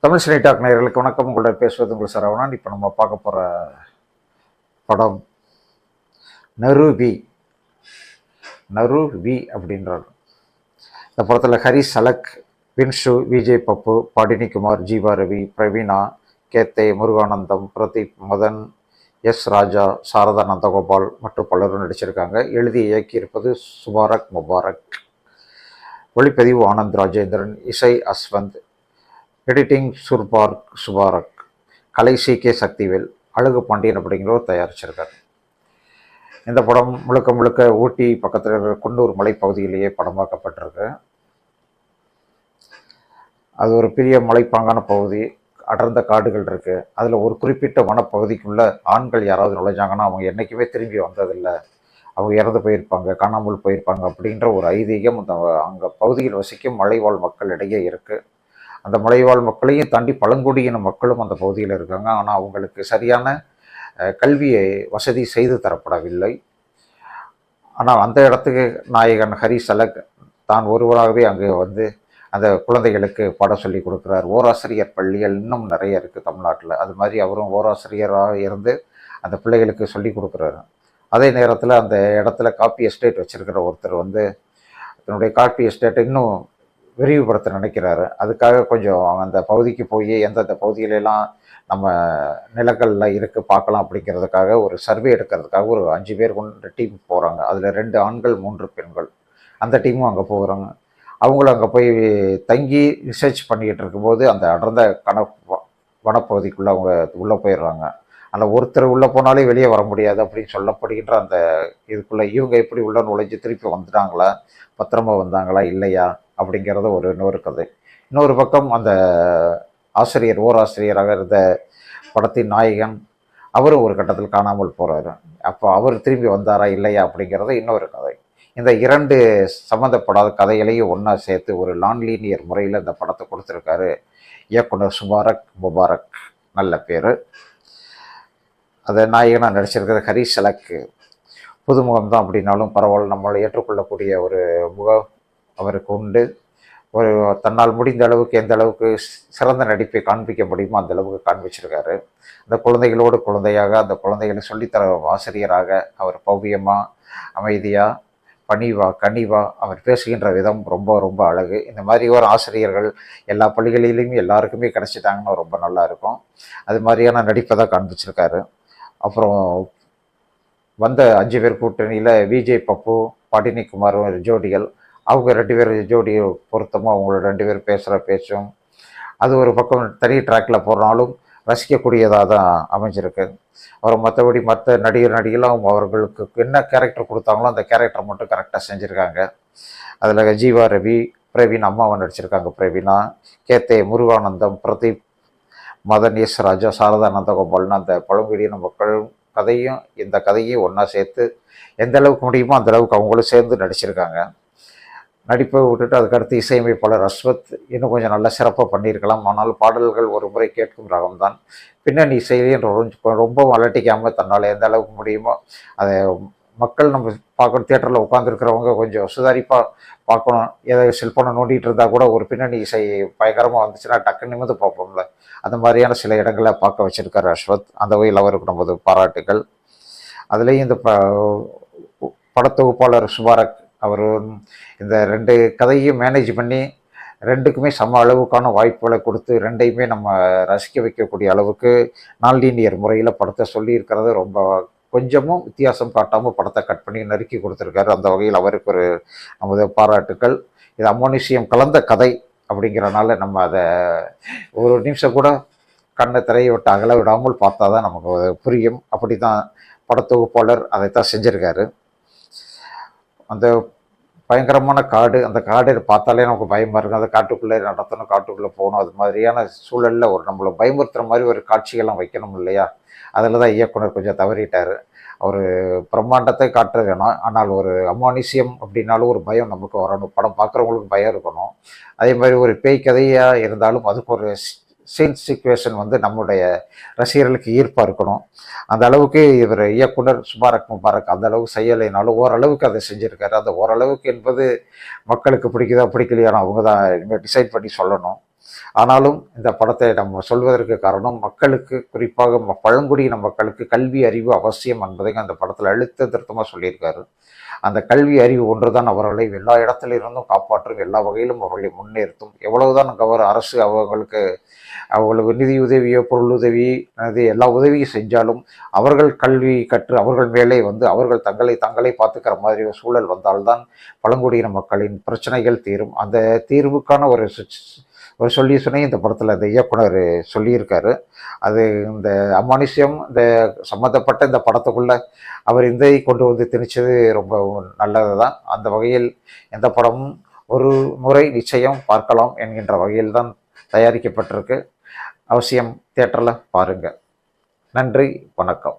Tamil cine talk நேயர்களுக்கு வணக்கம். உங்களோட பேசுவது உங்கள் சரவணன். இப்போ நம்ம பார்க்க போகிற படம் நருவி. நருவி அப்படின்றார். இந்த படத்தில் ஹரிஷ் அலக், வின்ஷு, விஜய் பப்பு, பாடினி குமார், ஜீவா ரவி, பிரவீனா, கேத்தே, முருகானந்தம், பிரதீப், மதன், எஸ் ராஜா, சாரதா நந்தகோபால் மற்றும் பலரும் நடிச்சிருக்காங்க. எழுதி இயக்கியிருப்பது சுபாரக் முபாரக். ஒளிப்பதிவு ஆனந்த் ராஜேந்திரன், இசை அஸ்வந்த், எடிட்டிங் சுபாரக், கலை சி.கே. சக்திவேல், அழகு பாண்டியன் அப்படிங்கிறவர் தயாரிச்சிருக்கார். இந்த படம் முழுக்க முழுக்க ஊட்டி பக்கத்தில் இருக்கிற குன்னூர் மலைப்பகுதியிலேயே படமாக்கப்பட்டிருக்கு. அது ஒரு பெரிய மலைப்பாங்கான பகுதி, அடர்ந்த காடுகள் இருக்குது. அதில் ஒரு குறிப்பிட்ட வனப்பகுதிக்குள்ளே ஆண்கள் யாராவது நுழைஞ்சாங்கன்னா அவங்க என்றைக்குமே திரும்பி வந்ததில்லை, அவங்க இறந்து போயிருப்பாங்க, காணாமல் போயிருப்பாங்க அப்படின்ற ஒரு ஐதீகம் அந்த அங்கே பகுதியில் வசிக்கும் மலைவாழ் மக்களிடையே இருக்குது. அந்த மலைவாழ் மக்களையும் தாண்டி பழங்குடியின மக்களும் அந்த பகுதியில் இருக்காங்க. ஆனால் அவங்களுக்கு சரியான கல்வியை வசதி செய்து தரப்படவில்லை. ஆனால் அந்த இடத்துக்கு நாயகன் ஹரிஷ் அலக் தான் ஒருவராகவே அங்கே வந்து அந்த குழந்தைகளுக்கு பாடம் சொல்லி கொடுக்குறார். ஓராசிரியர் பள்ளிகள் இன்னும் நிறைய இருக்குது தமிழ்நாட்டில். அது மாதிரி அவரும் ஓராசிரியராக இருந்து அந்த பிள்ளைகளுக்கு சொல்லி கொடுக்குறாரு. அதே நேரத்தில் அந்த இடத்துல காப்பி எஸ்டேட் வச்சுருக்கிற ஒருத்தர் வந்து தன்னுடைய காப்பி எஸ்டேட்டை இன்னும் விரிவுபடுத்த நினைக்கிறாரு. அதுக்காக கொஞ்சம் அந்த பகுதிக்கு போய் எந்தெந்த பகுதியிலெல்லாம் நம்ம நிலங்களில் இருக்குது பார்க்கலாம் அப்படிங்கிறதுக்காக ஒரு சர்வே எடுக்கிறதுக்காக ஒரு 5 பேர் கொண்ட டீம் போகிறாங்க. அதில் 2 ஆண்கள் 3 பெண்கள். அந்த டீமும் அங்கே போகிறாங்க. அவங்களும் அங்கே போய் தங்கி ரிசர்ச் பண்ணிக்கிட்டு இருக்கும்போது அந்த அடர்ந்த வனப்பகுதிக்குள்ளே அவங்க உள்ளே போயிடுறாங்க. அதில் ஒருத்தர் உள்ளே போனாலே வெளியே வர முடியாது அப்படின்னு சொல்லப்படுகின்ற அந்த இதுக்குள்ளே இவங்க எப்படி உள்ள நுழைஞ்சு திருப்பி வந்துட்டாங்களா, பத்திரமா வந்தாங்களா இல்லையா அப்படிங்கிறத இன்னொரு கதை. இன்னொரு பக்கம் அந்த ஆசிரியர், ஓராசிரியராக இருந்த படத்தின் நாயகன் அவரும் ஒரு கட்டத்தில் காணாமல் போகிறாரு. அப்போ அவர் திரும்பி வந்தாரா இல்லையா அப்படிங்கிறது இன்னொரு கதை. இந்த 2 சம்மந்தப்படாத கதைகளையும் ஒன்றா சேர்த்து ஒரு நான்லீனியர் முறையில் இந்த படத்தை கொடுத்துருக்காரு இயக்குனர் சுபாரக் முபாரக். நல்ல பேர். அதை நாயகனாக நடிச்சிருக்கிற ஹரிஷ் அலக் புதுமுகம் தான் அப்படின்னாலும் பரவாயில்ல, நம்மளை ஏற்றுக்கொள்ளக்கூடிய ஒரு முகம் அவருக்கு உண்டு. ஒரு தன்னால் முடிந்த அளவுக்கு எந்த அளவுக்கு சிறந்த நடிப்பை காண்பிக்க முடியுமோ அந்த அளவுக்கு காண்பிச்சிருக்காரு. அந்த குழந்தைகளோடு குழந்தையாக, அந்த குழந்தைகளை சொல்லித்தர ஆசிரியராக அவர் பவ்யமாக, அமைதியாக, கனிவா அவர் பேசுகின்ற விதம் ரொம்ப ரொம்ப அழகு. இந்த மாதிரி ஒரு ஆசிரியர்கள் எல்லா பள்ளிகளிலையுமே எல்லாருக்குமே கிடைச்சிட்டாங்கன்னா ரொம்ப நல்லா இருக்கும். அது மாதிரியான நடிப்பை தான் காண்பிச்சிருக்காரு. அப்புறம் வந்த 5 பேர் கூட்டணியில் விஜய் பப்பு, பாடினி குமார் ஜோடிகள். அவங்க 2 பேர் ஜோடி பொருத்தமாக அவங்களோட 2 பேர் பேசுகிற பேச்சும் அது ஒரு பக்கம் தனி ட்ராக்கில் போடுறாலும் ரசிக்கக்கூடியதாக தான் அமைஞ்சிருக்கு. அப்புறம் மற்றபடி மற்ற நடிகர்களும் அவர்களுக்கு என்ன கேரக்டர் கொடுத்தாங்களோ அந்த கேரக்டர் மட்டும் கரெக்டாக செஞ்சுருக்காங்க. அதில் ஜீவா ரவி, பிரவீன் அம்மாவை நடிச்சிருக்காங்க. பிரவீனா, கேத்தே, முருகானந்தம், பிரதீப், மதன், எஸ் ராஜா, சாரதா நந்தகோபால்னு அந்த பழங்குடியின மக்கள் இந்த கதையும் ஒன்றா சேர்த்து எந்த அளவுக்கு முடியுமோ அந்த அளவுக்கு அவங்களும் சேர்ந்து நடிச்சிருக்காங்க. நடிப்பை விட்டுட்டு அதுக்கடுத்து இசையமைப்பாளர் அஸ்வத் இன்னும் கொஞ்சம் நல்லா சிறப்பாக பண்ணியிருக்கலாம். ஆனால் பாடல்கள் ஒரு முறை கேட்கும் ரகம்தான். பின்னணி இசையிலையும் ரொம்ப அலட்டிக்காமல் தன்னால் எந்த அளவுக்கு முடியுமோ அதை மக்கள் நம்ம பார்க்கணும். தியேட்டரில் உட்காந்துருக்கிறவங்க கொஞ்சம் சுதாரிப்பாக பார்க்கணும். ஏதாவது செல்ஃபோனை நோண்டிகிட்டு இருந்தால் கூட ஒரு பின்னணி இசை பயங்கரமாக வந்துச்சுன்னா டக்குன்னு நிமிந்து பார்ப்போம்ல, அந்த மாதிரியான சில இடங்களை பார்க்க வச்சுருக்காரு அஸ்வத். அந்த வகையில் அவருக்கு நமது பாராட்டுகள். அதுலேயும் இந்த படத்தொகுப்பாளர் சுபாரக் அவர் இந்த 2 கதையும் மேனேஜ் பண்ணி 2க்குமே சம அளவுக்கான வாய்ப்புகளை கொடுத்து 2ஐயுமே நம்ம ரசிக்க வைக்கக்கூடிய அளவுக்கு நான்லீனியர் முறையில் படத்தை சொல்லியிருக்கிறது ரொம்ப கொஞ்சமும் வித்தியாசம் காட்டாமல் படத்தை கட் பண்ணி நறுக்கி கொடுத்துருக்காரு. அந்த வகையில் அவருக்கு ஒரு நமது பாராட்டுக்கள். இது அமோனிஷியம் கலந்த கதை அப்படிங்கிறனால நம்ம அதை ஒரு நிமிஷம் கூட கண்ணை திரையை விட்டு அகல விடாமல் பார்த்தா தான் நமக்கு புரியும். அப்படி தான் படத்தொகுப்பாளர் அதைத்தான் செஞ்சுருக்காரு. அந்த பயங்கரமான காடு, அந்த காடு பார்த்தாலே நமக்கு பயமாக இருக்கும். அந்த காட்டுக்குள்ளே நடத்தணும், காட்டுக்குள்ளே போகணும். அது மாதிரியான சூழலில் ஒரு நம்மளை பயமுறுத்துகிற மாதிரி ஒரு காட்சிகள்லாம் வைக்கணும் இல்லையா? அதில் தான் இயக்குனர் கொஞ்சம் தவறிட்டார். ஒரு பிரம்மாண்டத்தை காட்ட வேணும், ஆனால் ஒரு அமானுஷ்யம் அப்படின்னாலும் ஒரு பயம் நமக்கு வரணும். படம் பார்க்குறவங்களுக்கு பயம் இருக்கணும். அதே மாதிரி ஒரு பேய் கதையாக இருந்தாலும் அதுக்கு ஒரு சீன் சிச்சுவேஷன் வந்து நம்முடைய ரசிகர்களுக்கு ஈர்ப்பாக இருக்கணும். அந்த அளவுக்கு இவர் இயக்குனர் சுபாரக் முபாரக் அந்த அளவுக்கு செய்யலைனாலும் ஓரளவுக்கு அதை செஞ்சுருக்காரு. அந்த ஓரளவுக்கு என்பது மக்களுக்கு பிடிக்குதா பிடிக்கலையானோ அவங்க தான் இனிமேல் டிசைட் பண்ணி சொல்லணும். ஆனாலும் இந்த படத்தை நம்ம சொல்வதற்கு காரணம் மக்களுக்கு, குறிப்பாக பழங்குடியின மக்களுக்கு கல்வி அறிவு அவசியம் என்பதை அந்த படத்தில் அழுத்த திருத்தமாக சொல்லியிருக்காரு. அந்த கல்வி அறிவு ஒன்றுதான் அவர்களை எல்லா இடத்திலிருந்தும் காப்பாற்றும், எல்லா வகையிலும் அவர்களை முன்னேற்றும். எவ்வளவுதான் அரசு அவங்களுக்கு நிதியுதவியோ பொருளுதவி அது எல்லா உதவியும் செஞ்சாலும் அவர்கள் கல்வி கற்று அவர்கள் மேலே அவர்கள் தங்களை பார்த்துக்கிற மாதிரி ஒரு சூழல் வந்தால்தான் பழங்குடியின மக்களின் பிரச்சனைகள் தீரும். அந்த தீர்வுக்கான ஒரு சொல்யூஷனை இந்த படத்தில் இந்த இயக்குனர் சொல்லியிருக்காரு. அது இந்த அமானுஷ்யம் இந்த சம்மந்தப்பட்ட இந்த படத்துக்குள்ள அவர் இந்த கொண்டு வந்து திணிச்சது ரொம்ப நல்லது தான். அந்த வகையில் எந்த படமும் ஒரு முறை நிச்சயம் பார்க்கலாம் என்கின்ற வகையில் தான் தயாரிக்கப்பட்டிருக்கு. அவசியம் தியேட்டரில் பாருங்கள். நன்றி, வணக்கம்.